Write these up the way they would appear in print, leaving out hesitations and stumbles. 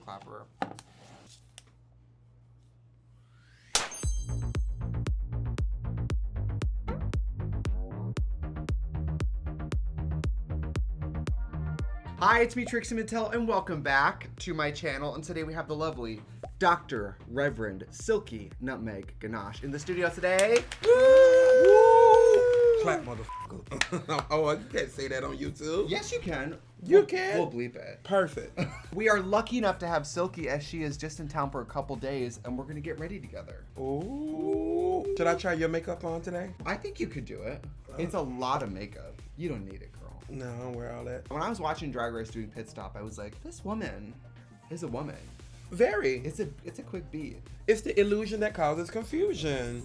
clapper. Hi, it's me, Trixie Mattel, and welcome back to my channel. And today we have the lovely Dr. Reverend Silky Nutmeg Ganache in the studio today. Woo! Clap, motherfucker. Oh, you can't say that on YouTube. Yes, you can. You can? We'll bleep it. Perfect. We are lucky enough to have Silky, as she is just in town for a couple days, and we're going to get ready together. Ooh. Should I try your makeup on today? I think you could do it. It's a lot of makeup. You don't need it, girl. No, I don't wear all that. When I was watching Drag Race doing Pit Stop, I was like, this woman is a woman. Very. It's a quick beat. It's the illusion that causes confusion.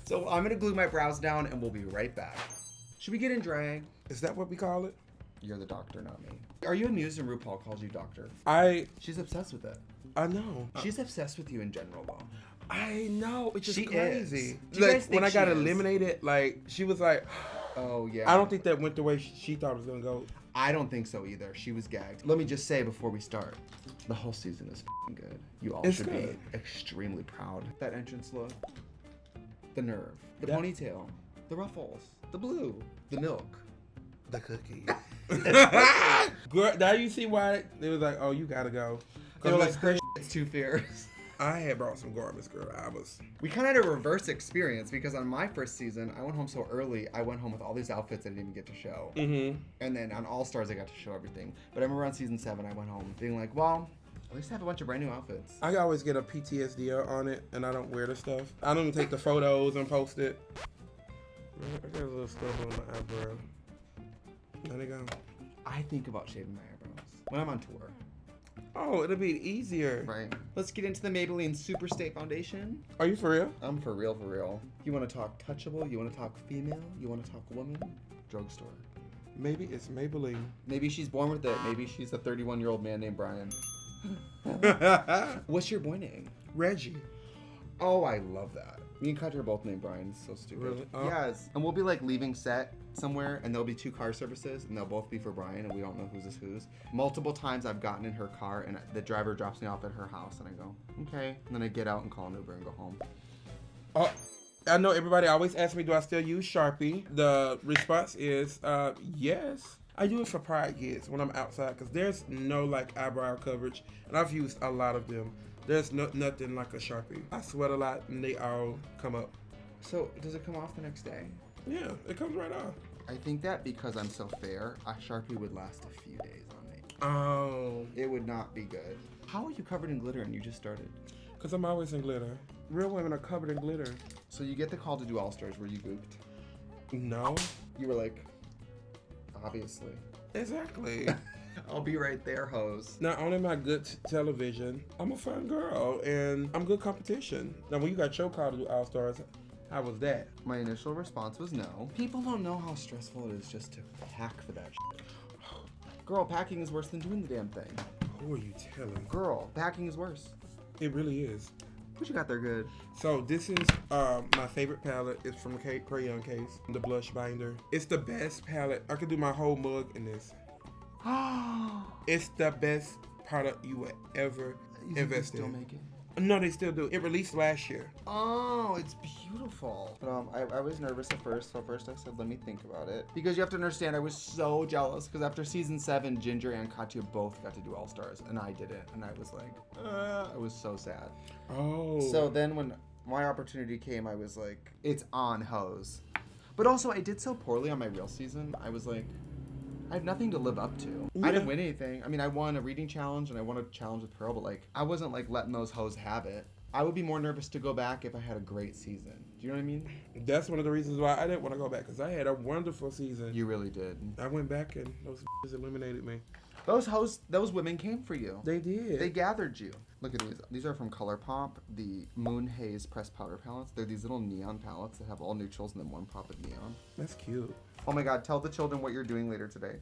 So I'm gonna glue my brows down and we'll be right back. Should we get in drag? Is that what we call it? You're the doctor, not me. Are you amused when RuPaul calls you doctor? She's obsessed with it. I know. She's obsessed with you in general, though. I know. It's just She crazy. is. Do you guys Like, think when I she got is? eliminated, like, she was like, Oh, yeah. I don't think that went the way she thought it was going to go. I don't think so either. She was gagged. Let me just say before we start, the whole season is f***ing good. You all should be extremely proud. That entrance look, the nerve, the ponytail, the ruffles, the blue, the milk. The cookie. Girl, now you see why they was like, oh, you gotta go. They were like, her shit's too fierce. I had brought some garments, girl. We kind of had a reverse experience because on my first season, I went home so early, I went home with all these outfits I didn't even get to show. Mm-hmm. And then on All Stars, I got to show everything. But I remember on season 7, I went home being like, well, at least I have a bunch of brand new outfits. I always get a PTSD on it, and I don't wear the stuff. I don't even take the photos and post it. I got a little stuff on my eyebrow. There they go. I think about shaving my eyebrows when I'm on tour. Oh, it'll be easier. Right. Let's get into the Maybelline Super Stay Foundation. Are you for real? I'm for real, for real. You want to talk touchable? You want to talk female? You want to talk woman? Drugstore. Maybe it's Maybelline. Maybe she's born with it. Maybe she's a 31-year-old man named Brian. What's your boy name? Reggie. Oh, I love that. Me and Katya are both named Brian. It's so stupid. Really? Oh. Yes. And we'll be like leaving set somewhere and there'll be 2 car services and they'll both be for Brian and we don't know whose is whose. Multiple times I've gotten in her car and the driver drops me off at her house and I go, okay. And then I get out and call an Uber and go home. Oh, I know everybody always asks me, do I still use Sharpie? The response is, yes. I use it for Pride Kids when I'm outside because there's no like eyebrow coverage and I've used a lot of them. There's nothing like a Sharpie. I sweat a lot and they all come up. So does it come off the next day? Yeah, it comes right off. I think that because I'm so fair, a Sharpie would last a few days on me. Oh. It would not be good. How are you covered in glitter and you just started? Because I'm always in glitter. Real women are covered in glitter. So you get the call to do All Stars. Were you gooped? No. You were like, obviously. Exactly. I'll be right there, hoes. Not only am I good television, I'm a fun girl and I'm good competition. Now when you got your call to do All Stars, how was that? My initial response was no. People don't know how stressful it is just to pack for that shit. Girl, packing is worse than doing the damn thing. Who are you telling? Girl, packing is worse. It really is. What you got there good? So this is my favorite palette. It's from Crayon Case, the blush binder. It's the best palette. I could do my whole mug in this. It's the best product you would ever invest in. Still make it? No, they still do. It released last year. Oh, it's beautiful. But I was nervous at first, so first I said, let me think about it. Because you have to understand, I was so jealous, because after season 7, Ginger and Katya both got to do All Stars, and I didn't. And I was like, I was so sad. Oh. So then when my opportunity came, I was like, it's on, hose. But also, I did so poorly on my real season, I was like, I have nothing to live up to. Yeah. I didn't win anything. I mean, I won a reading challenge and I won a challenge with Pearl, but like, I wasn't like letting those hoes have it. I would be more nervous to go back if I had a great season. Do you know what I mean? That's one of the reasons why I didn't want to go back, because I had a wonderful season. You really did. I went back and those eliminated me. Those women came for you. They did. They gathered you. Look at these. These are from ColourPop, the Moon Haze pressed powder palettes. They're these little neon palettes that have all neutrals and then one pop of neon. That's cute. Oh my God, tell the children what you're doing later today.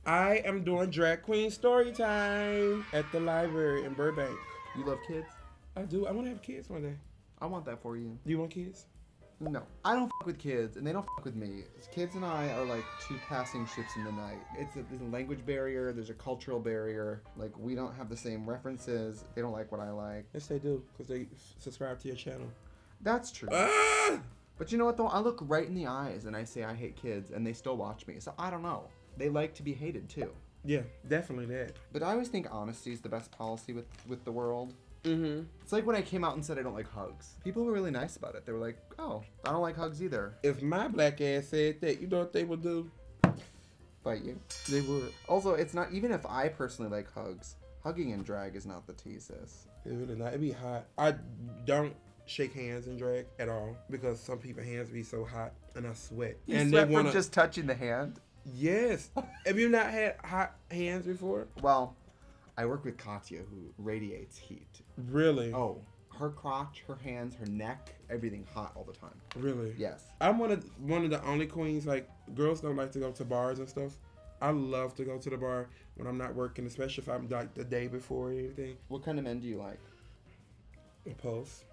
I am doing drag queen story time at the library in Burbank. You love kids? I do. I want to have kids one day. I want that for you. Do you want kids? No, I don't fuck with kids, and they don't fuck with me. Kids and I are like two passing ships in the night. There's a language barrier. There's a cultural barrier. Like, we don't have the same references. They don't like what I like. Yes, they do, because they subscribe to your channel. That's true. But you know what, though? I look right in the eyes, and I say I hate kids, and they still watch me. So I don't know. They like to be hated, too. Yeah, definitely that. But I always think honesty is the best policy with the world. Mm-hmm. It's like when I came out and said I don't like hugs. People were really nice about it. They were like, oh, I don't like hugs either. If my black ass said that, you know what they would do? Fight you. They would. Also, it's not, even if I personally like hugs, hugging in drag is not the tea, sis. It's really not. It'd be hot. I don't shake hands in drag at all because some people's hands be so hot and I sweat. You and sweat they wanna... from just touching the hand? Yes. Have you not had hot hands before? Well, I work with Katya, who radiates heat. Really? Oh, her crotch, her hands, her neck, everything hot all the time. Really? Yes. I'm one of the only queens, like, girls don't like to go to bars and stuff. I love to go to the bar when I'm not working, especially if I'm like the day before or anything. What kind of men do you like? A pulse.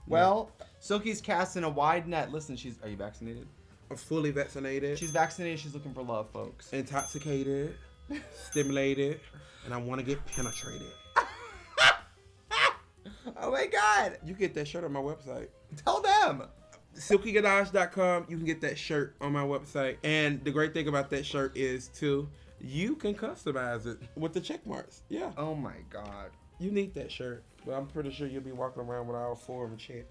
Well, Silky's casting a wide net. Listen, are you vaccinated? I'm fully vaccinated. She's vaccinated. She's looking for love, folks. Intoxicated, stimulated, and I want to get penetrated. Oh my God. You get that shirt on my website. Tell them. SilkyGanache.com. You can get that shirt on my website. And the great thing about that shirt is, too, you can customize it with the check marks. Yeah. Oh my God. You need that shirt. But I'm pretty sure you'll be walking around with all four of them check.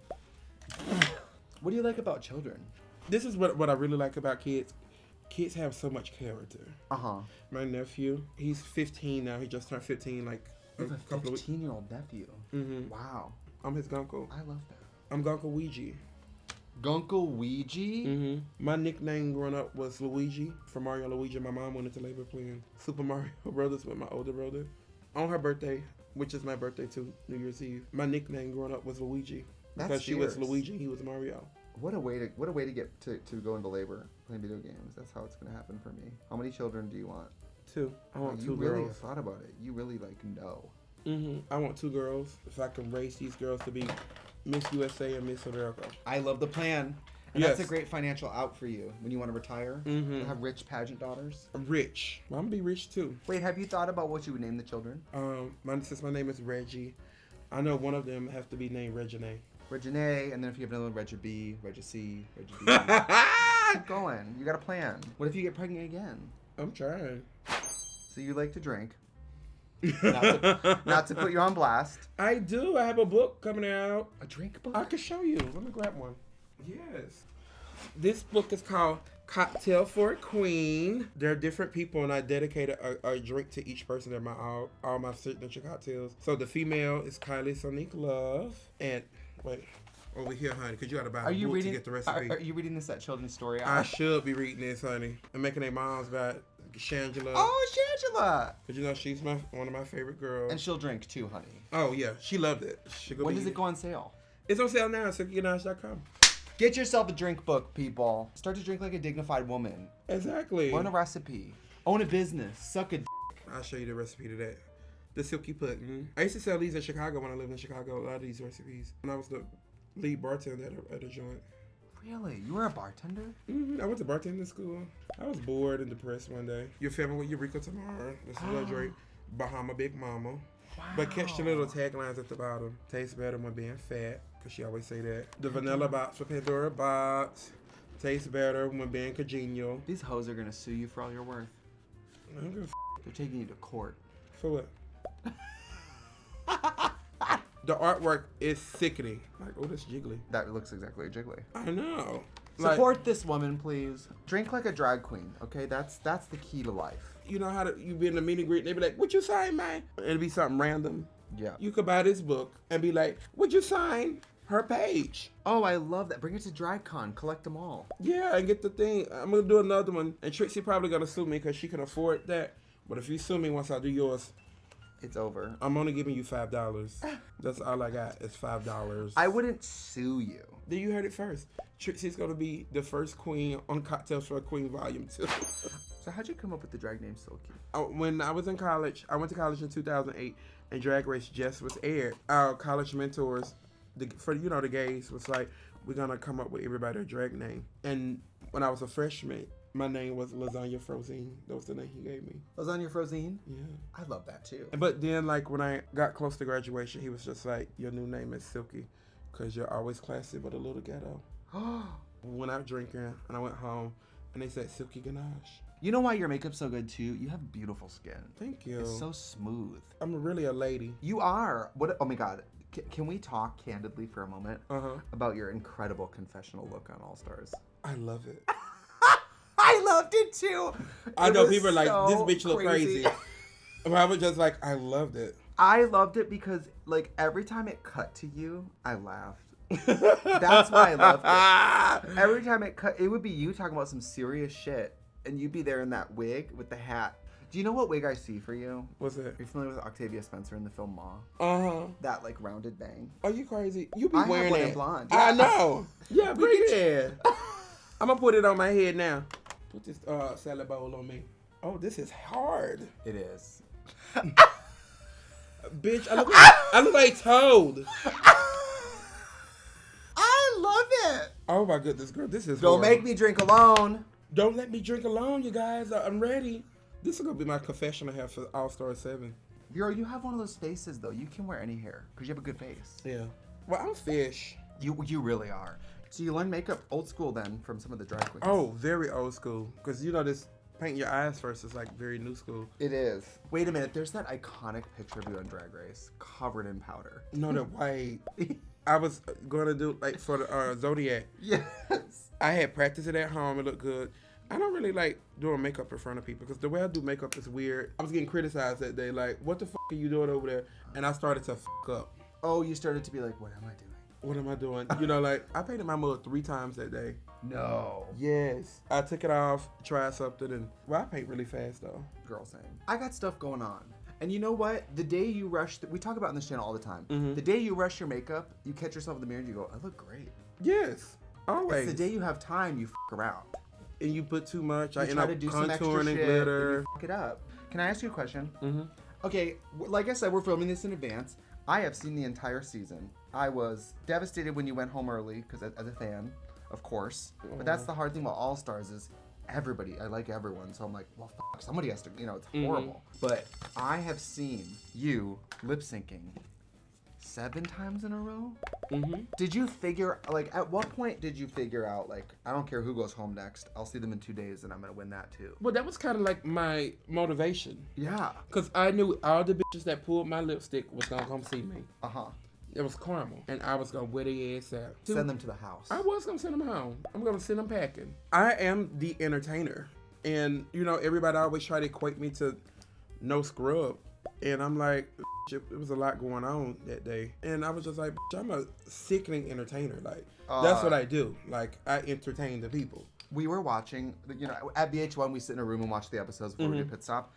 What do you like about children? This is what I really like about kids. Kids have so much character. Uh-huh. My nephew, he's 15 now. He just turned 15 like You have a couple of weeks. 15-year-old nephew. Mm-hmm. Wow. I'm his gunko. I love that. I'm Gunko Ouija. Gunko Ouija? Mm-hmm. My nickname growing up was Luigi from Mario and Luigi. My mom went into labor playing Super Mario Brothers with my older brother. On her birthday, which is my birthday too, New Year's Eve, my nickname growing up was Luigi. Because That's she was fierce. Luigi, he was Mario. What a way to get to go into labor playing video games. That's how it's gonna happen for me. How many children do you want? 2. I want 2 You really girls. thought about it. You really know. Mm-hmm. I want 2 girls. If I can raise these girls to be Miss USA and Miss America. I love the plan. And Yes. that's a great financial out for you when you want to retire. Mm-hmm. Have rich pageant daughters. I'm rich. I'm gonna be rich too. Wait, have you thought about what you would name the children? Since my name is Reggie, I know one of them have to be named Regine. Regine, and then if you have another Reggie B, Reggie C, Reggie D. Keep going. You got a plan. What if you get pregnant again? I'm trying. So you like to drink. Not to put you on blast. I do. I have a book coming out. A drink book? I can show you. Let me grab one. Yes. This book is called Cocktail for a Queen. There are different people, and I dedicated a drink to each person. They're all my signature cocktails. So the female is Kylie Sonique Love. And wait, over here, honey, because you got to buy a book to get the recipe. Are you reading this at Children's Story? I should be reading this, honey. And making their moms buy Shangela. Oh, Shangela! Because you know she's one of my favorite girls. And she'll drink too, honey. Oh yeah, she loved it. When does it go on sale? It's on sale now at SilkyGanache.com. Get yourself a drink book, people. Start to drink like a dignified woman. Exactly. Learn a recipe. Own a business. Suck a d***. I'll show you the recipe to that. The Silky Pudding. I used to sell these in Chicago when I lived in Chicago. A lot of these recipes. When I was the lead bartender at a joint. Really? You were a bartender? Mm-hmm. I went to bartending school. I was bored and depressed one day. You're filming with Eureka tomorrow. This is a Drake. Bahama Big Mama. Wow. But catch the little taglines at the bottom. Tastes better when being fat. Because she always say that. The vanilla box with Pandora box. Tastes better when being congenial. These hoes are going to sue you for all you're worth. I don't give a f*** They're taking you to court. for what? The artwork is sickening. Like, oh, that's jiggly. That looks exactly like Jiggly. I know. Support this woman, please. Drink like a drag queen, okay? That's the key to life. You know how you be in a meet and greet and they be like, "Would you sign mine?" It'll be something random. Yeah. You could buy this book and be like, "Would you sign her page?" Oh, I love that. Bring it to DragCon. Collect them all. Yeah, and get the thing. I'm gonna do another one, and Trixie probably gonna sue me because she can afford that. But if you sue me once I do yours, It's over. I'm only giving you $5. That's all I got. Is $5. I wouldn't sue you. Then you heard it first. Trixie's gonna be the first queen on Cocktails for a Queen Volume 2. So how'd you come up with the drag name Silky? When I was in college, I went to college in 2008, and Drag Race just was aired. Our college mentors for the gays was like, we're gonna come up with everybody a drag name. And when I was a freshman, my name was Lasagna Frosine. That was the name he gave me. Lasagna Frosine? Yeah. I love that too. But then, like, when I got close to graduation, he was just like, your new name is Silky, because you're always classy but a little ghetto. Went out drinking, and I went home, and they said Silky Ganache. You know why your makeup's so good too? You have beautiful skin. Thank you. It's so smooth. I'm really a lady. You are. What? Oh my God. Can we talk candidly for a moment about your incredible confessional look on All Stars? I love it. I loved it too. I know people are like, this bitch look crazy. But I was just like, I loved it. I loved it because like every time it cut to you, I laughed. That's why I loved it. Every time it cut, it would be you talking about some serious shit, and you'd be there in that wig with the hat. Do you know what wig I see for you? What's it? You're familiar with Octavia Spencer in the film Ma? That like rounded bang. Are you crazy? You be I wearing have one it. in blonde. I know. Yeah, bring it in. I'm gonna put it on my head now. Put this salad bowl on me. Oh, this is hard. It is. Bitch, I look like Toad. I love it. Oh my goodness, girl, this is Don't horrible. make me drink alone. Don't let me drink alone, you guys. I'm ready. This is gonna be my confession I have for All Star 7. Girl, you have one of those faces though. You can wear any hair because you have a good face. Yeah. Well, I'm fish. You really are. So you learned makeup old school then from some of the drag queens. Oh, very old school. Because this paint your eyes first is like very new school. It is. Wait a minute. There's that iconic picture of you on Drag Race, covered in powder. No, the white. I was gonna do like for the Zodiac. Yes. I had practiced it at home. It looked good. I don't really like doing makeup in front of people because the way I do makeup is weird. I was getting criticized that day, like, what the fuck are you doing over there? And I started to fuck up. Oh, you started to be like, what am I doing? What am I doing? Like, I painted my mug 3 times that day. No. Yes. I took it off, tried something, and, well, I paint really fast, though. Girl, same. I got stuff going on. And you know what? The day you rush, we talk about on this channel all the time. The day you rush your makeup, you catch yourself in the mirror and you go, I look great. Yes. Always. It's the day you have time, you fuck around. And you put too much. You I end try up to do some extra contouring and shit, glitter. and you fuck it up. Can I ask you a question? Okay, like I said, we're filming this in advance. I have seen the entire season. I was devastated when you went home early, because as a fan, of course. But that's the hard thing about All Stars is everybody. I like everyone, so I'm like, well, fuck, somebody has to. It's horrible. But I have seen you lip syncing 7 times in a row. Did you figure, like, at what point did you figure out, like, I don't care who goes home next, I'll see them in 2 days and I'm gonna win that too? Well, that was kind of like my motivation. Yeah. Because I knew all the bitches that pulled my lipstick was gonna come see me. It was caramel. And I was gonna wear their ass out. Send them to the house. I was gonna send them home. I'm gonna send them packing. I am the entertainer. And, everybody always try to equate me to no scrub. And I'm like, it was a lot going on that day. And I was just like, I'm a sickening entertainer. Like, that's what I do. Like, I entertain the people. We were watching, at VH1, we sit in a room and watch the episodes before we do pit stop.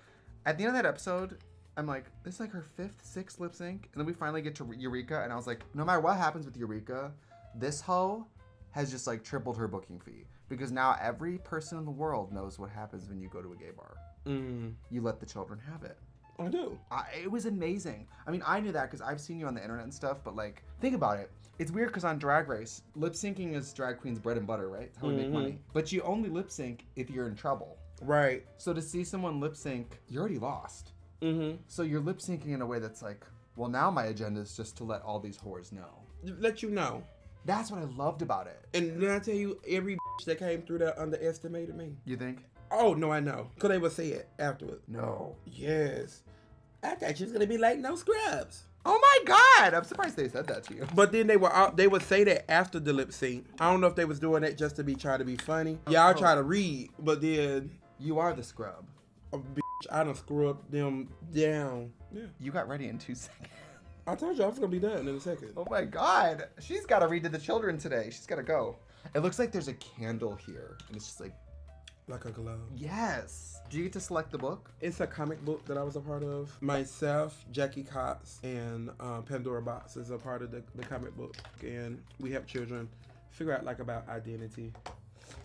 At the end of that episode, I'm like, this is like her 5th, 6th lip sync. And then we finally get to Eureka. And I was like, no matter what happens with Eureka, this hoe has just like tripled her booking fee. Because now every person in the world knows what happens when you go to a gay bar. You let the children have it. I do. It was amazing. I mean, I knew that because I've seen you on the internet and stuff, but like, think about it. It's weird because on Drag Race, lip syncing is drag queen's bread and butter, right? It's how we make money. But you only lip sync if you're in trouble. Right. So to see someone lip sync, you're already lost. So you're lip syncing in a way that's like, well, now my agenda is just to let all these whores know. Let you know. That's what I loved about it. And did I tell you, every bitch that came through there underestimated me? You think? Oh, no, I know. Because they would say it afterwards. No. Yes. I thought she was going to be like, no scrubs. Oh my God! I'm surprised they said that to you. But then they would say that after the lip sync. I don't know if they was doing that just to try to be funny. Y'all try to read, but then... You are the scrub. Bitch, I done scrubbed them down. Yeah. You got ready in 2 seconds. I told you I was going to be done in a second. Oh my God. She's got to read to the children today. She's got to go. It looks like there's a candle here. And it's just like... Like a glove. Yes. Do you get to select the book? It's a comic book that I was a part of. Myself, Jackie Cox, and Pandora Box is a part of the comic book. And we help children figure out about identity.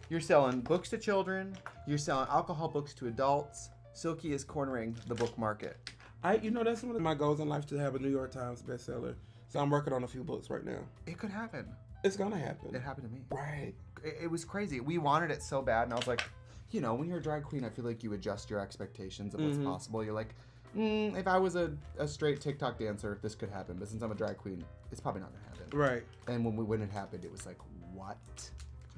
You're selling books to children. You're selling alcohol books to adults. Silky is cornering the book market. That's one of my goals in life, to have a New York Times bestseller. So I'm working on a few books right now. It could happen. It's gonna happen. It happened to me. Right. It was crazy. We wanted it so bad, and I was like, you know, when you're a drag queen, I feel like you adjust your expectations of what's possible. You're like, if I was a straight TikTok dancer, this could happen. But since I'm a drag queen, it's probably not gonna happen. Right. And when it happened, it was like, what?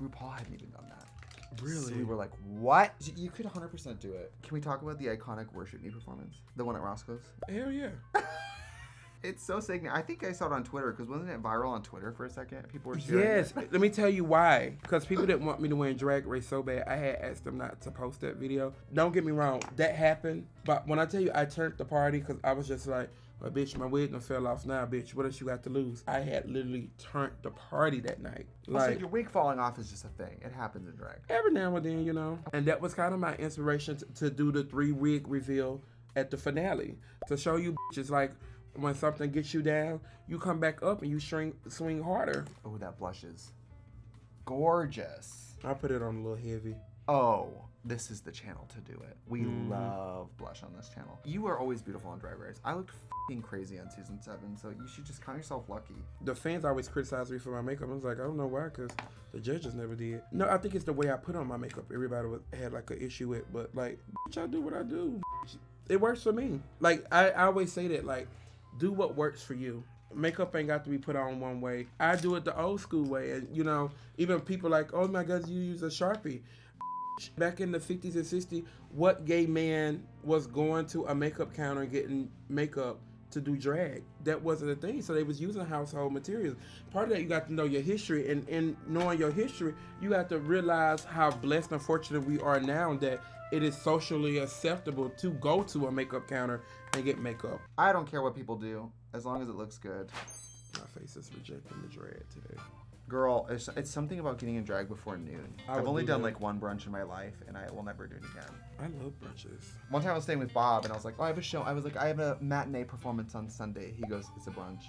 RuPaul hadn't even done that. Really? So we were like, what? You could 100% do it. Can we talk about the iconic Worship Me performance? The one at Roscoe's? Hell yeah. It's so sick. I think I saw it on Twitter, because wasn't it viral on Twitter for a second? People were sharing Yes. it. Let me tell you why. Because people didn't want me to win Drag Race so bad. I had asked them not to post that video. Don't get me wrong. That happened. But when I tell you I turned the party, because I was just like, well, bitch, my wig done fell off now, bitch. What else you got to lose? I had literally turned the party that night. Also, your wig falling off is just a thing. It happens in drag. Every now and then, you know. And that was kind of my inspiration to do the 3-wig reveal at the finale. To show you bitches, like, when something gets you down, you come back up and you swing harder. Oh, that blush is gorgeous. I put it on a little heavy. Oh, this is the channel to do it. We love blush on this channel. You are always beautiful on Drag Race. I looked f***ing crazy on season 7, so you should just count yourself lucky. The fans always criticize me for my makeup. I was like, I don't know why, because the judges never did. No, I think it's the way I put on my makeup. Everybody had like an issue with, but like, bitch, I do what I do. It works for me. Like, I always say that, like, do what works for you. Makeup ain't got to be put on one way. I do it the old school way. And, you know, even people like, oh my God, you use a Sharpie. Back in the 50s and 60s, what gay man was going to a makeup counter and getting makeup to do drag? That wasn't a thing. So they was using household materials. Part of that, you got to know your history. And in knowing your history, you got to realize how blessed and fortunate we are now that it is socially acceptable to go to a makeup counter and get makeup. I don't care what people do, as long as it looks good. My face is rejecting the dread today. Girl, it's something about getting in drag before noon. I've only done like one brunch in my life, and I will never do it again. I love brunches. One time I was staying with Bob, and I was like, oh, I have a show. I was like, I have a matinee performance on Sunday. He goes, it's a brunch.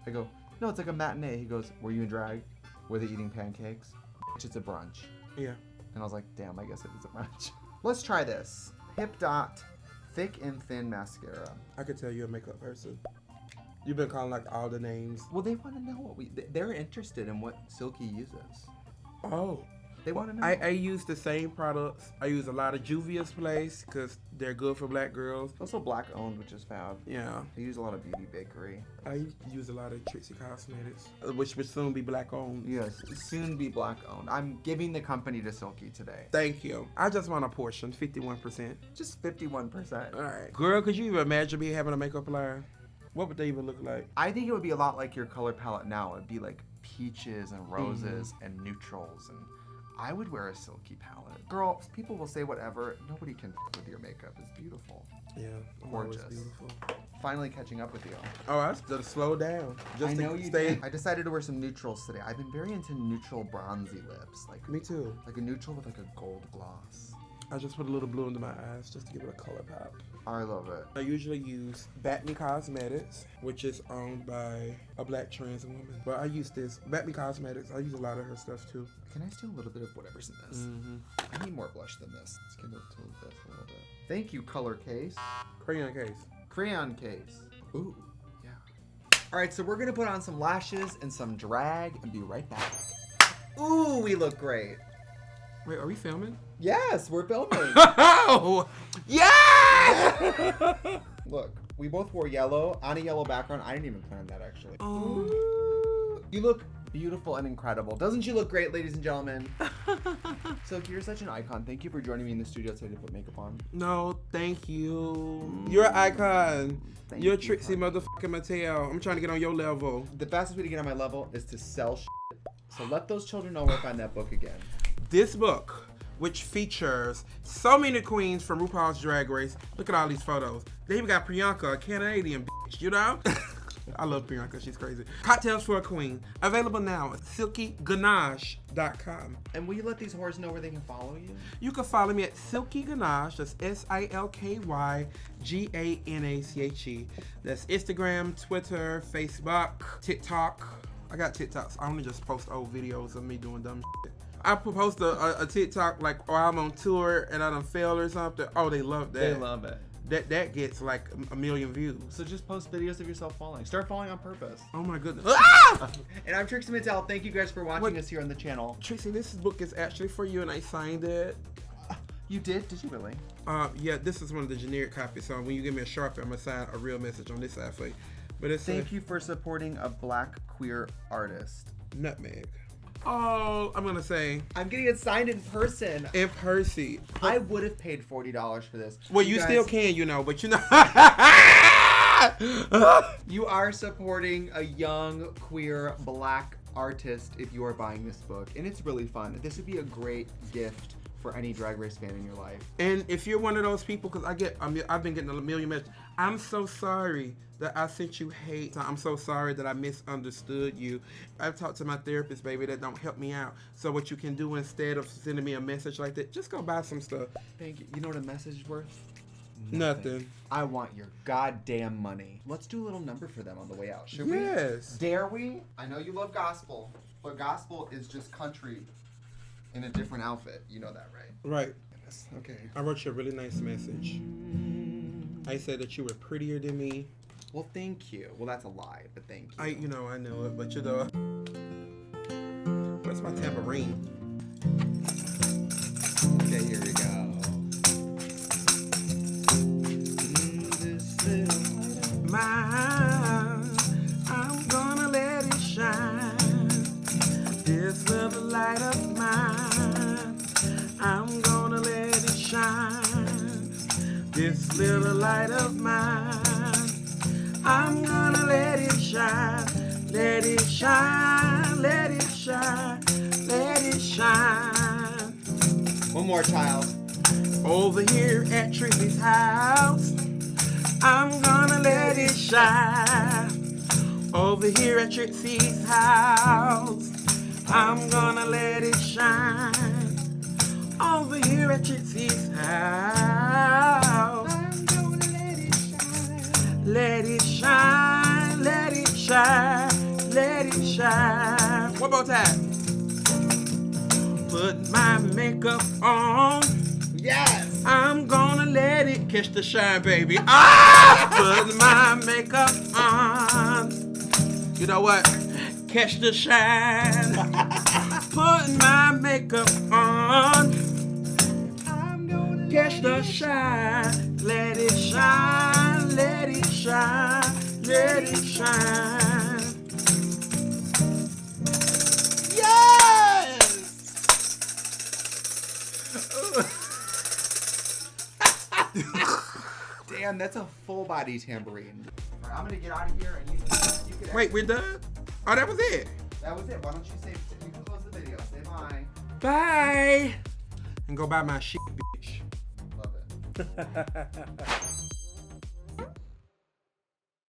I go, no, it's like a matinee. He goes, were you in drag? Were they eating pancakes? It's a brunch. Yeah. And I was like, damn, I guess it is a brunch. Let's try this. Hip Dot Thick and Thin Mascara. I could tell you're a makeup person. You've been calling like all the names. Well, they want to know what they're interested in what Silky uses. Oh. They want to know. I use the same products. I use a lot of Juvia's Place because they're good for black girls. Also black owned, which is fab. Yeah. I use a lot of Beauty Bakery. I use a lot of Trixie Cosmetics, which would soon be black owned. Yes, soon be black owned. I'm giving the company to Silky today. Thank you. I just want a portion, 51%. Just 51%. All right. Girl, could you even imagine me having a makeup line? What would they even look like? I think it would be a lot like your color palette now. It'd be like peaches and roses and neutrals, and I would wear a Silky palette. Girl, people will say whatever. Nobody can f with your makeup. It's beautiful. Yeah, gorgeous. Beautiful. Finally catching up with you. Oh, I should slow down. I know you did. I decided to wear some neutrals today. I've been very into neutral bronzy lips. Like me too. Like a neutral with like a gold gloss. I just put a little blue into my eyes just to give it a color pop. I love it. I usually use Batney Cosmetics, which is owned by a black trans woman. But I use this. Batney Cosmetics, I use a lot of her stuff too. Can I steal a little bit of whatever's in this? I need more blush than this. Let's get it to this a little bit. Thank you, color case. Crayon case. Crayon case. Ooh, yeah. All right, so we're gonna put on some lashes and some drag and be right back. Ooh, we look great. Wait, are we filming? Yes, we're filming. Oh, yeah! Look, we both wore yellow on a yellow background. I didn't even plan that, actually. Oh. Ooh. You look beautiful and incredible. Doesn't she look great, ladies and gentlemen? So you're such an icon. Thank you for joining me in the studio today to put makeup on. No, thank you. You're an icon. You're Trixie motherfucking Mattel. I'm trying to get on your level. The fastest way to get on my level is to sell shit. So let those children know where to find that book again. This book, which features so many queens from RuPaul's Drag Race. Look at all these photos. They even got Priyanka, a Canadian bitch, you know? I love Priyanka, she's crazy. Cocktails for a Queen, available now at silkyganache.com. And will you let these whores know where they can follow you? You can follow me at Silky Ganache, that's SilkyGanache. That's Instagram, Twitter, Facebook, TikTok. I got TikToks. I only just post old videos of me doing dumb shit. I post a TikTok like, oh, I'm on tour and I done failed or something. Oh, they love that. They love it. that gets like a million views. So just post videos of yourself falling. Start falling on purpose. Oh my goodness. Ah! And I'm Trixie Mattel. Thank you guys for watching us here on the channel. Trixie, this book is actually for you, and I signed it. You did? Did you really? Yeah, this is one of the generic copies. So when you give me a Sharpie, I'm gonna sign a real message on this side for you. But it's Thank you for supporting a Black queer artist. Nutmeg. Oh, I'm gonna say I'm getting it signed in person. in Percy. I would have paid $40 for this. Well, you guys, still can, you know, but you know. You are supporting a young queer Black artist if you are buying this book, and it's really fun. This would be a great gift for any Drag Race fan in your life. And if you're one of those people, because I've been getting a million messages. I'm so sorry that I sent you hate. I'm so sorry that I misunderstood you. I've talked to my therapist, baby, that don't help me out. So what you can do instead of sending me a message like that, just go buy some stuff. Thank you. You know what a message is worth? Nothing. I want your goddamn money. Let's do a little number for them on the way out, should we? Yes. Dare we? I know you love gospel, but gospel is just country in a different outfit. You know that, right? Right. Okay. I wrote you a really nice message. I said that you were prettier than me. Well, thank you. Well, that's a lie, but thank you. I know it, but you know. Where's my tambourine? Okay, here we go. I'm gonna let it shine. This little light of mine, I'm gonna let it shine. This little light of mine, I'm gonna let it shine. Let it shine, let it shine, let it shine. One more, child. Over here at Trixie's house, I'm gonna let it shine. Over here at Trixie's house, I'm gonna let it shine. Over here at Trixie's house, I'm gonna let it shine. Let it shine, let it shine, let it shine. One more time. Put my makeup on. Yes! I'm gonna let it catch the shine, baby. Ah! Put my makeup on. You know what? Catch the shine. Put my makeup on. I'm gonna catch the shine. Let it shine, let it shine, let it shine. Yes! Damn, that's a full body tambourine. All right, I'm gonna get out of here and you can Wait, we're done? Oh, that was it. That was it. Why don't you say, you can close the video. Say bye. Bye. And go buy my shit, bitch. Love it.